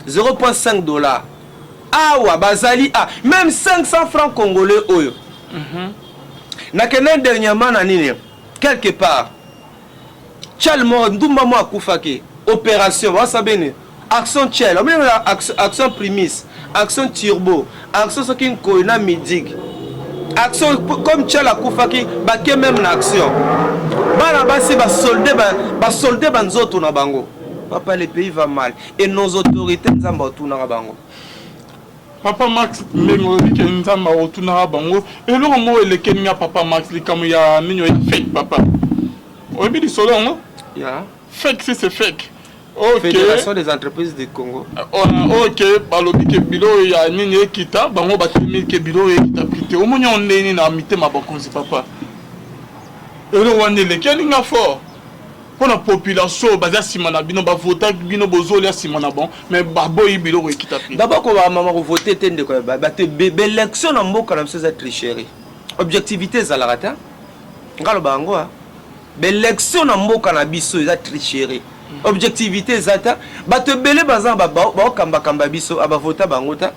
0.5 dollars awa bazali même 500 francs congolais oyo na kena dernièrement na nini quelque part Chalmo ndumba mo akufaki opération wa sabene action Chel action Primis action Turbo action soki koina midig action comme Chel akufaki baké même na action bana basi ba solder banzoto na bango papa le pays va mal et nos autorités nzamba otuna bango. Papa Max Mengobi ke nzamba otuna bango et lo mo elekeni ya Papa Max likamu ya ninyo ya fake papa obi di solo ngo ya fake c'est fake. OK, Fédération des entreprises du Congo. OK, balobi ke bilo ya ninyo ekita bango batemi ke bilo ekita pite o monyo ndeni na mitema bakonzi papa et lo wane lekeni nga fort pour la population baza simana bino ba voter bino bozolia simana bon mais baboyi bilo ko ekita pite d'abord ko ba mama ko voter tende ko ba te élection na mboka na mseza tricherie objectivité za la rata ngalo bango élection na mboka na biso za tricherie objectivité zata ba te belé bazan ba kamba biso aba voter bango ta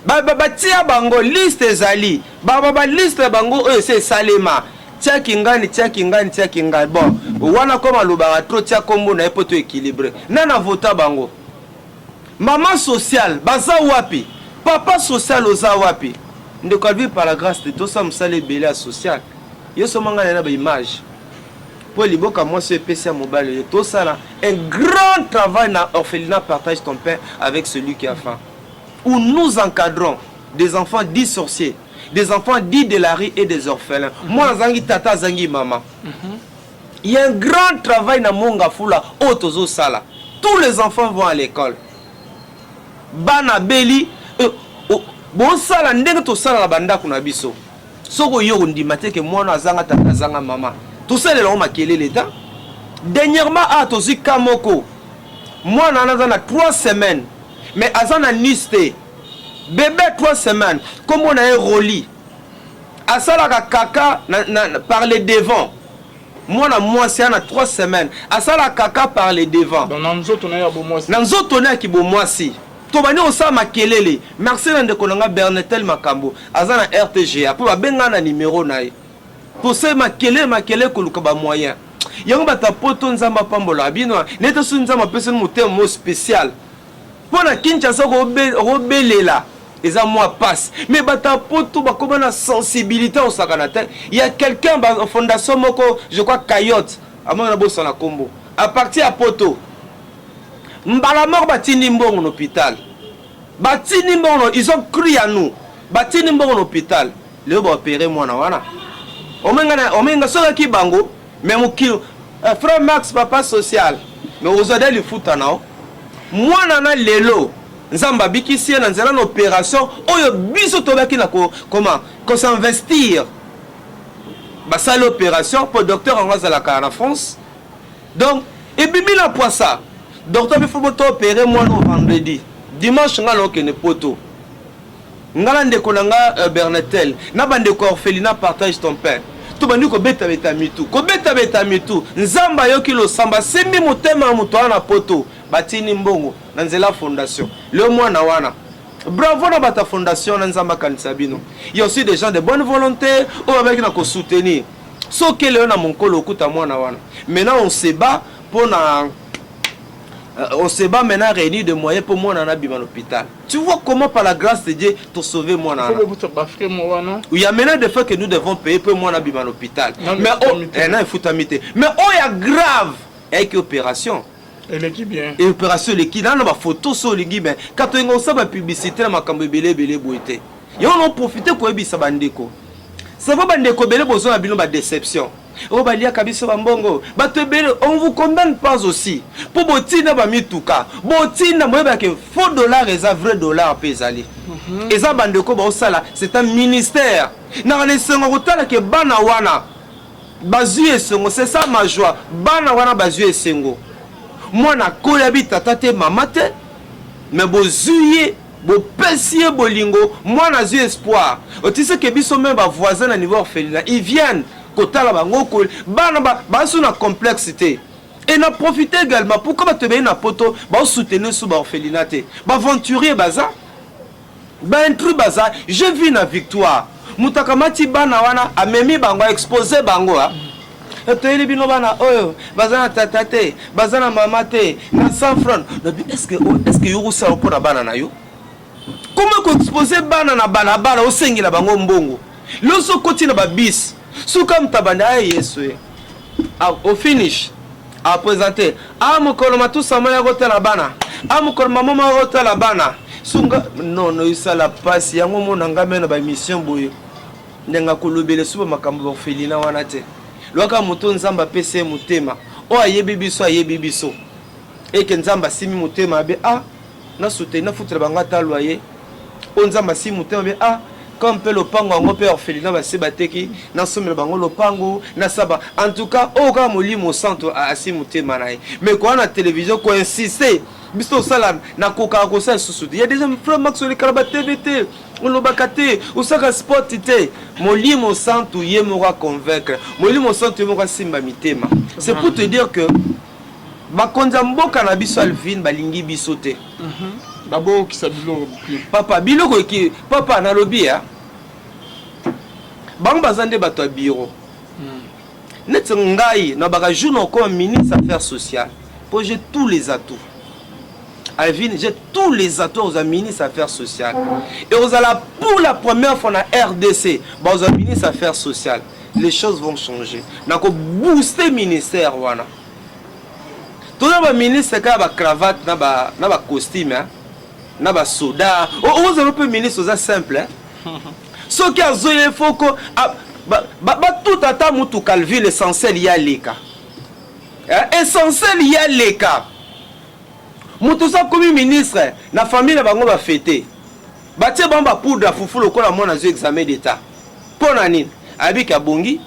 ba tia bango liste ezali ba liste bango c'est Salema tia kingani bon wana koma lobara trop tia kombo na epoto équilibré nana vota bango maman sociale baza wapi papa social oza wapi ndeko alvi par la grâce de tout ça musale belé social yo somanga na ba image pour liboka moi ce PC mobile tout ça là un grand travail na orphelinat partage ton pain avec celui qui a faim où nous encadrons des enfants dits sorciers des enfants dits de la rue et des orphelins. Moi, zangi tata, zangi maman. Il y a un grand travail dans Monga Fula, Otozo Sala. Tous les enfants vont à l'école. Bana Beli, bon sala, ndenge to sala la banda kunabiso. Soko yo undi mate que moi na zanga tata zanga maman. Tout ça les l'homme makele l'état. Dernièrement à Tozi Kamoko. Moi na 3 semaines. Mais azana niste. Bébé 3 semaines, comme on a un roli, à ça la caca par les devants. Moi c'est 3 semaines. À ça la caca par les devants. Nanzo tonnerre qui bon moi si. Tobani on sa makelele. Merci de konanga Bernetel Makambo. Azana RTGA pour benga na numéro nae. Pour ça makele koluka ba moyen. Yango bata poto nzamba pambola bino. Neta su nzamba personne moteur mot spécial. Pour la Kinshasa robelela. Et ça moi passe mais bata poto ba comme na sensibilité au sakanata il y a quelqu'un en fondation moko je crois Coyote à mon bossa na combo à partir à poto mbala mort batini mbongo hôpital batini mbongo ils ont cru à nous batini mbongo hôpital le ba opérer moi na wana omenga soka ki bango mais mon kilo frère Max papa social mais aux adèles le foot nao moi na lelo nzamba bikisi na nzela na opération oyo biso tobaki na comment ko s'investir ba ça l'opération pour docteur en la en France donc et bibi la poissa docteur il faut opérer moi le vendredi dimanche ngalo ke ne poto ngala ndeko nanga Bernetel na bande ko orphelinat partage ton pain to bandi ko beta mitu nzamba yo kilo samba sembi motema muto na poto batini mbongo na nzela fondation le mwana wana bravo na bata fondation na nzamba kanisa bino il y a aussi des gens de bonne volonté ou avec na ko soutenir so que le na monkolo okuta mwana wana maintenant on se bat pour maintenant réunir des moyens pour moi na bima l'hôpital. Tu vois comment par la grâce de Dieu te sauver moi na. Il y a maintenant des fois que nous devons payer pour moi na bima l'hôpital. Mais il faut t'amiter. Mais oh il y a grave avec opération. Et l'équipe bien. Et opération l'équipe, là, on a photo sur l'équipe, mais quand on a ça, la publicité, on a belé boité. Et on a profité pour ça bandeko. Ça va bandeko belé besoin de déception. On va dire kabiso bambongo. On vous condamne pas aussi. Pour botina ba mituka. Botina moyeba que faux dollar et vrai dollar pesali. Et ça bandeko ba osala, c'est un ministère. Na les sengo tala que bana wana. Bazu esengo, c'est ça ma joie. Bana wana bazu esengo. Moi na koyabi tata te mama te. Mais bozuye bo pesier bolingo, moi na zu espoir. Tu sais que biso même ba voisin à niveau orphelinat, ils viennent kotala bango ko bana ba sous na complexité. Et na profiter également pourquoi ba te bayer na poto ba soutenir sous ba orphelinat te. Ba aventurier baza. Ba intrus baza, je vis na victoire. Mutakamati bana wana amemi bango exposer bango ha. Etoyeli bino bana oyo bazana tata te, bazana mama te, na 100 francs. Est-ce que yo sala pour na bana na yo? Comment ko exposer bana na bana o sengi la bango mbongo. Loso koti na ba bis. Suka mtabanda ay yesu. Au finish a présenter mokolo matusa moya gota la bana. Mokolo mama gota la bana. Sunga non isa la passe yango mona ngamena ba mission boyo. Ndenga kolobele suba makambo ba felina wana te. Loka moto nzamba pese mutema. O ayebi biso. Et que nzamba simi mutema be na soutenir foutre banga ta loyer. O nzamba simi mutema be comme peut le pango en opé orphelinat ba sebateki na somela bango le pango na saba. En tout cas, o ka molimo centre a asimutema nae. Mais quoi na télévision ko insister biso salam na koka ko sa susu. Il y a des frères Max le Karaba TVT. On le bakate, ou ça que sport tité, molimo santu yemora convaincre, molimo santu yemora simba mitema. C'est pour te dire que bakonza mboka na biso alvin balingi bisote. D'abord qui s'abilo papa biloko ki papa na lobby ya. Bang bazande bato bureau. Net ngai na baka journal comme ministre affaires sociales. Pour j'ai tous les atouts. Alvin, j'ai tous les atouts aux ministres affaires sociales. Et aux ala pour la première fois na RDC, aux ministres affaires sociales, les choses vont changer. Nako booster ministère wana. Tout le ministre ka ba cravate na ba costume hein. Na ba soda. Aux autres ministres ça simple hein. Ce qui a zoé foko tout ata mutu calvi l'essentiel ya leka. Essentiel ya leka. Mutusa comme ministre, la famille na bango ba fêter. Batie bamba poudre fufu lokola mona zo examen d'état. Pona nini? Abika bongi,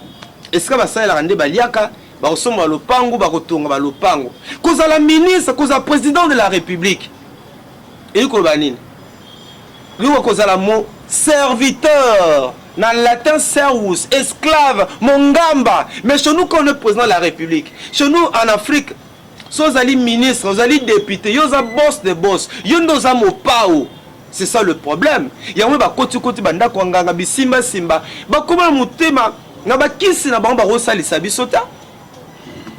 eska ba sala rande baliaka, ba osomba lopango ba kotonga ba lopango. Koza la ministre, koza président de la République. Et ko ba nini? Lui koza la mot serviteur. Dans le latin servus, esclave, mongamba. Mais chez nous qu'on est président de la République. Chez nous en Afrique, vous allez ministre, vous allez député, vous allez boss de boss, vous allez mopao. C'est ça le problème. Il y a un côté banda kwanganga bisimba simba. Ba comment mutema na ba kisi na ba rosali sabisota.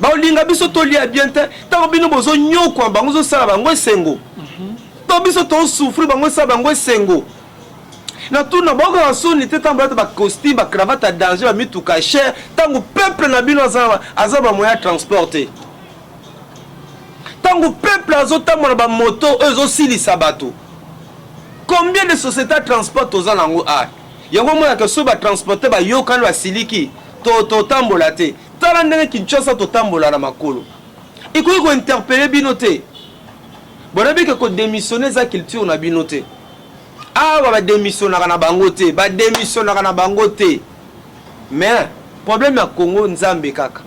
Ba olinga bisoto lia bien te. Ta bino bozo nyoko ba ngozo sala ba ngwe sengo. To bisoto souffrir ba ngwe sala ba ngwe sengo. Na tout na bongo asuni te tamba ba costume ba cravate à danger ba mituka cher tango peuple na bino azaba moyen transporter. Tango peuple azotamona ba moto ezosilisa bato. Combien de sociétés transportent aux alango a? Yango mona que so ba transporter ba yoka ba siliki to tambola te. Tala ndenge Kinshasa to tambola na makolo. Ikoyi ko interpeller binote. Bonabi que ko démissionner za culture na binote. Ba démissionner na bango te, ba démissionner na bango te. Mais problème ya Congo nzambe kaka.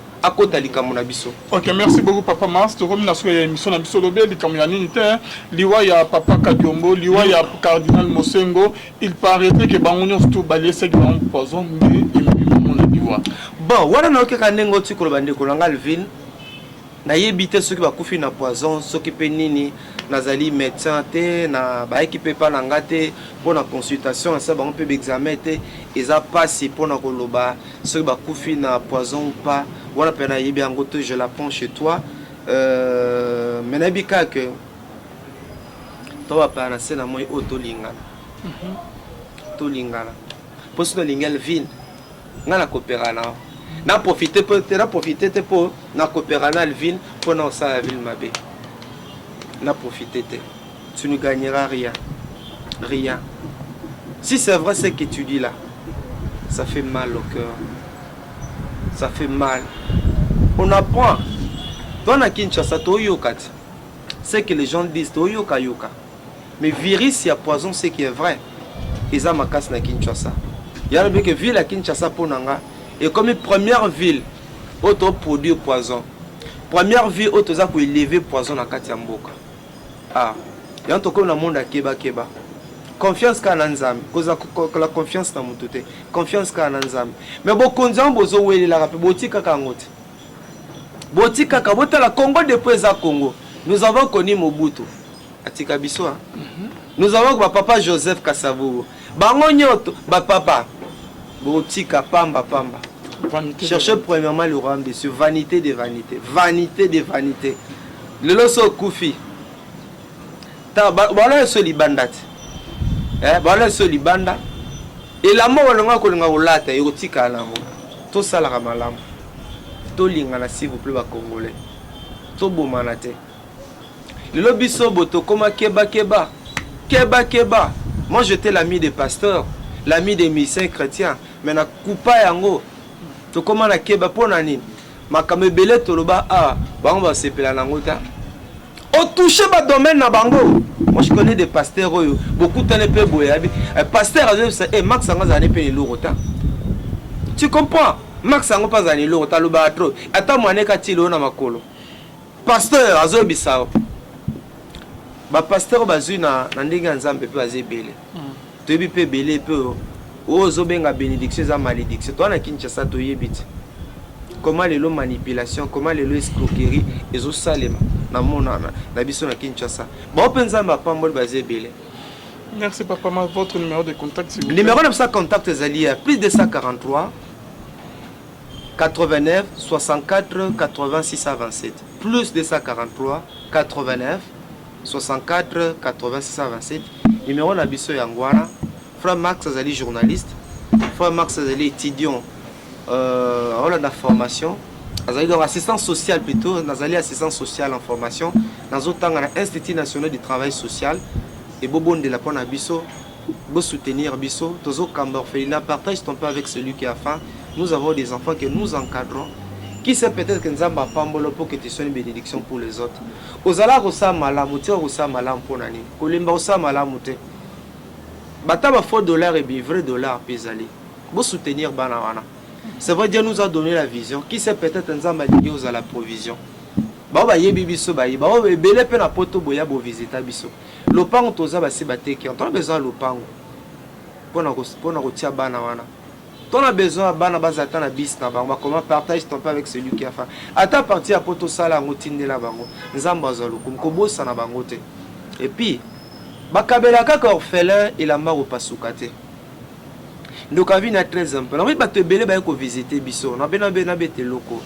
Ok, merci beaucoup Papa Mas. Tu reviens sur l'émission de Bisso Lobé, Liwa ya Papa Kadiombo, Liwa ya Cardinal Mosengo. Il paraîtrait que Bangonio tout balayé c'est que l'on poison, mais il m'a dit Liwa. Bon, voilà, nous avons dit que nous avons dit na yebite ceux qui va couper na poison, ceux qui penini nazali médecin te na ba équipe pa na ngate pour la consultation ça ba on peut examiner te eza passe pour na koloba ceux qui va couper na poison ou pas voilà pena yebi angoto je la prends chez toi menabika que toi pa na sena moi auto lingana to lingana pour ce lingal vin ngana coopérer na profiter pour na coopérer na ville pour na sa ville mabe n'a profité. Tu ne gagneras rien. Rien. Si c'est vrai ce que tu dis là, ça fait mal au cœur. Ça fait mal. On apprend. Toi, na Kinshasa, c'est que les gens disent yoka yoka. Mais virus, il y a poison, c'est qui est vrai. Ils ont ma casse na Kinshasa. Il y a que ville à Kinshasa pour Nanga. Et comme une première ville, où tu produit poison. Première ville où tu as élevé poison dans Katiamboka. Ah. Il y a un truc dans le monde à Keba Keba. Confiance ka nanzam, la confiance na mutote. Confiance ka nanzam. Mais beaucoup de gens bozo wele la rapé botika kangote. Botika kabota la Congo depuis à Congo. Nous avons connu Mobutu. Atika biso. Nous avons papa Joseph Kasavubu. Bango nyoto ba papa. Botika pamba pamba. Cherchez premièrement le royaume des cieux. Vanité de vanité. Vanité de vanité. Le loso Koufi. Ta voilà ce libandat. Voilà ce libanda. Et la mort on ko nga olata e otika la mo. To sala ka malamu. To lingana s'il vous plaît ba congolais. To bomana te. Le lobiso boto koma keba keba. Keba keba. Moi j'étais l'ami des pasteurs, l'ami des missions chrétiens. Mais na coupa yango. To koma na keba pona nini. Makame belé toloba bango ba sepela nango ta. On touche ma domaine na bango. Moi je connais des pasteurs beaucoup de temps peu boyabi. Pasteur et Max Sango zane pe lorota. Tu comprends? Max Sango pas zane lorota lo ba trop. Ata mwane ka tilo na makolo. Pasteur azo bisao. Ba pasteur bazu na ndinga nzambe pe azebele. To bi pe belé pe ozo benga bénédiction za malédiction. Toi na Kinshasa to yebiti. Comment les lots manipulation, comment les lots escroquerie et zo salema. Merci papa, votre numéro de contact s'il vous plaît. Numéro de contact est plus de 143 89 64 86 27. Plus de 143 89 64 86 27. Numéro de Nabiso Yangwana. Frère Max Azali journaliste. Frère Max Azali étudiant en formation. Donc assistance sociale plutôt, nous allons assistance sociale en formation dans l'Institut national du travail social et Bobon de la Pona Bisso, beau soutenir Bisso, Tozo Camborfelina, partage ton peu avec celui qui a faim. Nous avons des enfants que nous encadrons. Qui sait peut-être que nous avons pas pour que tu sois une bénédiction pour les autres. Aux alas, au sa malam, tu au sa malam pour nani. Kolimba au sa malam, tu bataba faux dollar et bien vrai dollar, pézali. Beau soutenir Banawana. C'est vrai, Dieu nous a donné la vision. Qui sait peut-être nous a dit à la provision. Bah yebi biso bah belé pe na poto boya bo visiter biso. Lopango toza ba se bateki. On a besoin lopango. Pona rotia bana wana. On a besoin bana bazata na bis na bango. Comment partage ton peu avec celui qui a faim. Ata parti à poto sala ngotinde la bango. Nzamba zalo ko bossa na bango te. Et puis bakabela kaka orphelin et la mort au pasukate. Donc la vie est très simple. On va te belé pour visiter biso. On a bien bete loko.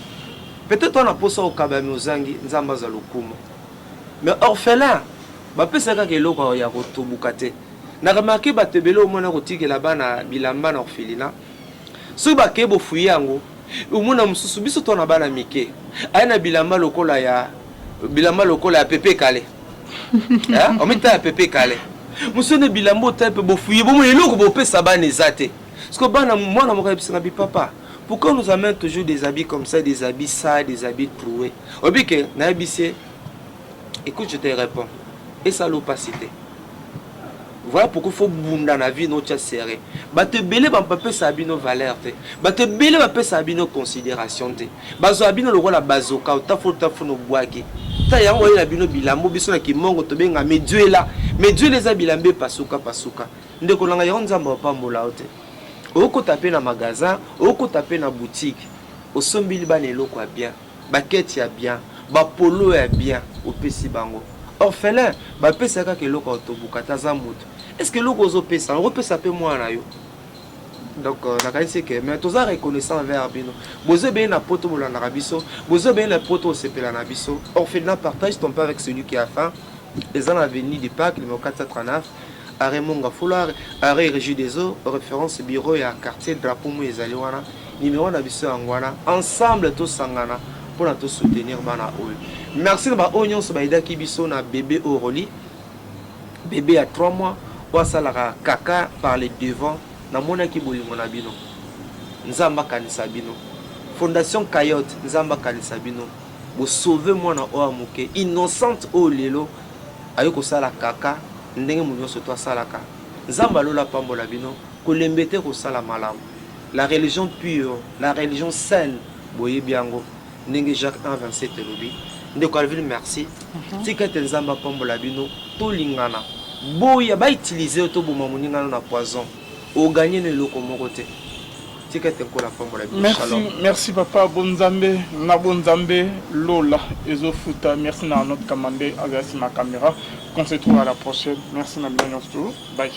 Peut-être on a posé au Kabame aux Zangi, Nzambaza lokumo. Mais orphelin, bah peut ça que loko ya roto bukate. Na remarqué ba te belé au moins rotike là-bas na bilamba na orphelina. So ba ke bo fuyango. Au moins mususu biso to na bana mike. Aina bilamba lokola ya Pepe Kale. Hein? On met ta Pepe Kale. Monsieur ne bilambo type bo fuye bo mo eloko bo pe sabane zate. Parce que moi, je ne papa. Pourquoi on nous amène toujours des habits comme ça, des habits sales, des habits troués? Écoute, je te réponds. Et ça l'opacité. Voilà pourquoi il faut bunda dans la vie, notre serré. Te belé, papa, ça a nos valeurs. Te belé, papa, ça a nos considérations. Bazo a nos rôles à bazoka, ta faut nos boagues. Ta yango la bino bilambo, biso na ki mongo to benga, mais Dieu est là. Mais Dieu les a bilambe pasuka. Ndeko langa yon zamba pa mbola ote. Oko taper na magasin, oko taper na boutique. Au sombili ba neloko a bien, baquette ya bien, ba polo ya bien, au pesi bango. Orphelin, ba pesa ka ke loko autobuka taza moto. Est-ce que loko zo pesa, on pesa pe moi na yo. Donc na kanisi que mais toza reconnaissant envers bino. Bozo be na poto bolanda rabiso, bozo be na poto sepela na biso. Orphelin partage ton pain avec celui qui a faim. Les ans à venir du parc numéro 439. Arrêt Mongafoula, arrêt Régie des eaux, référence bureau et quartier drapeau Mouezaliwana, numéro d'Abisso Angwana, ensemble tous Sangana, pour nous soutenir bana oyo. Merci na ba oyo so ba ida ki biso na bébé Oroli. Bébé à 3 mois, ou ça la kaka par les devants na mona ki bolingo na bino. Nzamba kanisa bino. Fondation Coyote nzamba kanisa bino. Bo sauver moi na o amuke innocente o lelo ayo ko sala kaka ndenge munyo so to salaka. Nzamba lola pambola bino ko lembete ko sala malamu. La religion pure, la religion saine, boye biango. Ndenge Jacques 1:27 elobi. Ndeko Alvin merci. Tika tenzamba pambola bino to lingana. Boya ba utiliser to boma moningana na poison. O gagner ne loko moko te. Tika tenkola pambola bino. Merci papa Bonzambe, na Bonzambe Lola Ezofuta. Merci na notre commandé Agassi ma caméra. On se retrouve à la prochaine. Merci na bien. Bye.